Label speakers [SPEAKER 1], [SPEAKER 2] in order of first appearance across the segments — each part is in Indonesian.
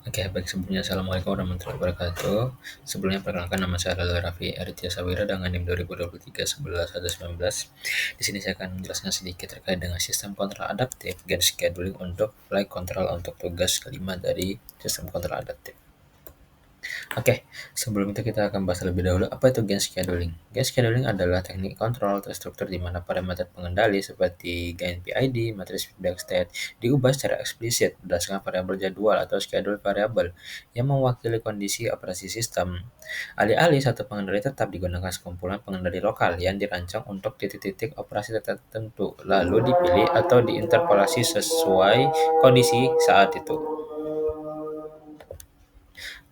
[SPEAKER 1] Oke, baik sebelumnya Assalamualaikum warahmatullahi wabarakatuh. Sebelumnya perkenalkan nama saya adalah Raffi Aditya Sawira dengan NIM 2023 11 19. Di sini saya akan menjelaskan sedikit terkait dengan sistem kontrol adaptif gen scheduling untuk flight control untuk tugas kelima dari sistem kontrol adaptif. Oke, sebelum itu kita akan bahas lebih dahulu apa itu gain scheduling. Gain scheduling adalah teknik kontrol terstruktur di mana parameter pengendali seperti gain PID, matriks feedback state diubah secara eksplisit berdasarkan variabel jadwal atau schedule variabel yang mewakili kondisi operasi sistem. Alih-alih satu pengendali tetap digunakan sekumpulan pengendali lokal yang dirancang untuk titik-titik operasi tertentu, lalu dipilih atau diinterpolasi sesuai kondisi saat itu.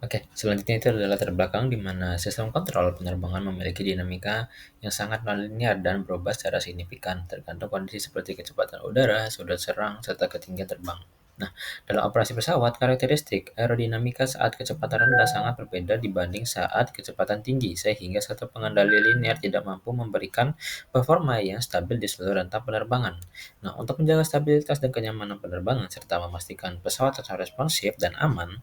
[SPEAKER 1] Oke, selanjutnya itu adalah latar belakang di mana sistem kontrol penerbangan memiliki dinamika yang sangat nonlinear dan berubah secara signifikan tergantung kondisi seperti kecepatan udara, sudut serang, serta ketinggian terbang. Nah, dalam operasi pesawat, karakteristik aerodinamika saat kecepatan rendah sangat berbeda dibanding saat kecepatan tinggi, sehingga satu pengendali linear tidak mampu memberikan performa yang stabil di seluruh rentang penerbangan. Nah, untuk menjaga stabilitas dan kenyamanan penerbangan serta memastikan pesawat tetap responsif dan aman,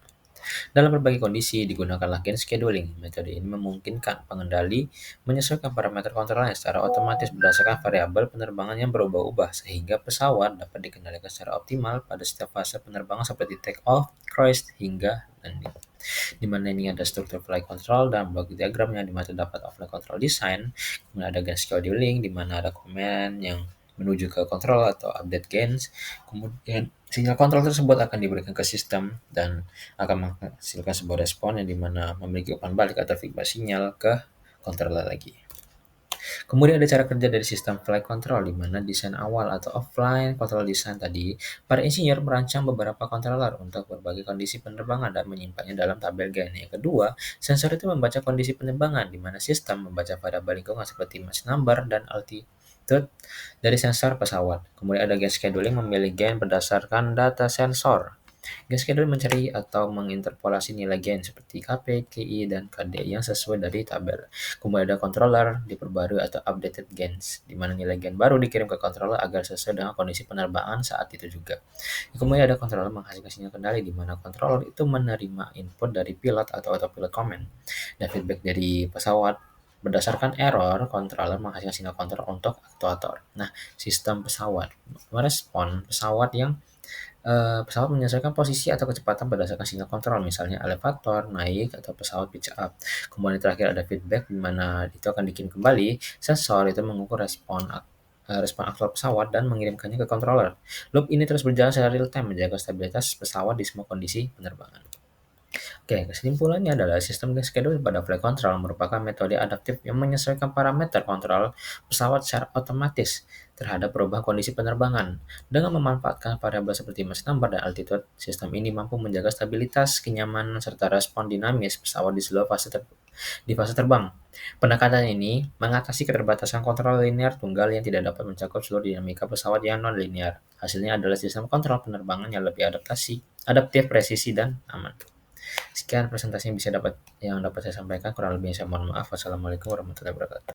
[SPEAKER 1] dalam berbagai kondisi, digunakanlah gain scheduling. Metode ini memungkinkan pengendali menyesuaikan parameter kontrolnya secara otomatis berdasarkan variabel penerbangan yang berubah-ubah, sehingga pesawat dapat dikendalikan secara optimal pada setiap fase penerbangan seperti take off, cruise, hingga landing. Di mana ini ada struktur flight control dan blok diagramnya di mana terdapat offline control design, kemudian ada gain scheduling di mana ada command yang menuju ke control atau update gains, kemudian sinyal kontrol tersebut akan diberikan ke sistem dan akan menghasilkan sebuah respon yang dimana memiliki umpan balik atau feedback sinyal ke controller lagi. Kemudian ada cara kerja dari sistem flight control di mana desain awal atau offline control design tadi, para insinyur merancang beberapa controller untuk berbagai kondisi penerbangan dan menyimpannya dalam tabel gain. Yang kedua, sensor itu membaca kondisi penerbangan di mana sistem membaca variabel lingkungan seperti Mach number dan altitude dari sensor pesawat. Kemudian ada gain scheduling memilih gain berdasarkan data sensor. Gain schedule mencari atau menginterpolasi nilai gain seperti KP, KI, dan KD yang sesuai dari tabel. Kemudian ada controller diperbarui atau updated gains, di mana nilai gain baru dikirim ke controller agar sesuai dengan kondisi penerbangan saat itu juga. Kemudian ada controller menghasilkan sinyal kendali, di mana controller itu menerima input dari pilot atau autopilot command dan feedback dari pesawat. Berdasarkan error, controller menghasilkan sinyal kontrol untuk aktuator. Nah, sistem pesawat merespon pesawat menyesuaikan posisi atau kecepatan berdasarkan sinyal kontrol, misalnya elevator, naik, atau pesawat pitch up. Kemudian terakhir ada feedback, di mana itu akan dikirim kembali. Sensor itu mengukur respon aktual pesawat dan mengirimkannya ke controller. Loop ini terus berjalan secara real time, menjaga stabilitas pesawat di semua kondisi penerbangan. Oke, kesimpulannya adalah sistem schedule pada flight control merupakan metode adaptif yang menyesuaikan parameter kontrol pesawat secara otomatis terhadap perubahan kondisi penerbangan. Dengan memanfaatkan variabel seperti Mach number dan altitude, sistem ini mampu menjaga stabilitas, kenyamanan, serta respon dinamis pesawat di seluruh di fase terbang. Pendekatan ini mengatasi keterbatasan kontrol linear tunggal yang tidak dapat mencakup seluruh dinamika pesawat yang non-linear. Hasilnya adalah sistem kontrol penerbangan yang lebih adaptif, presisi, dan aman. Sekian presentasi yang dapat saya sampaikan. Kurang lebihnya saya mohon maaf. Wassalamualaikum warahmatullahi wabarakatuh.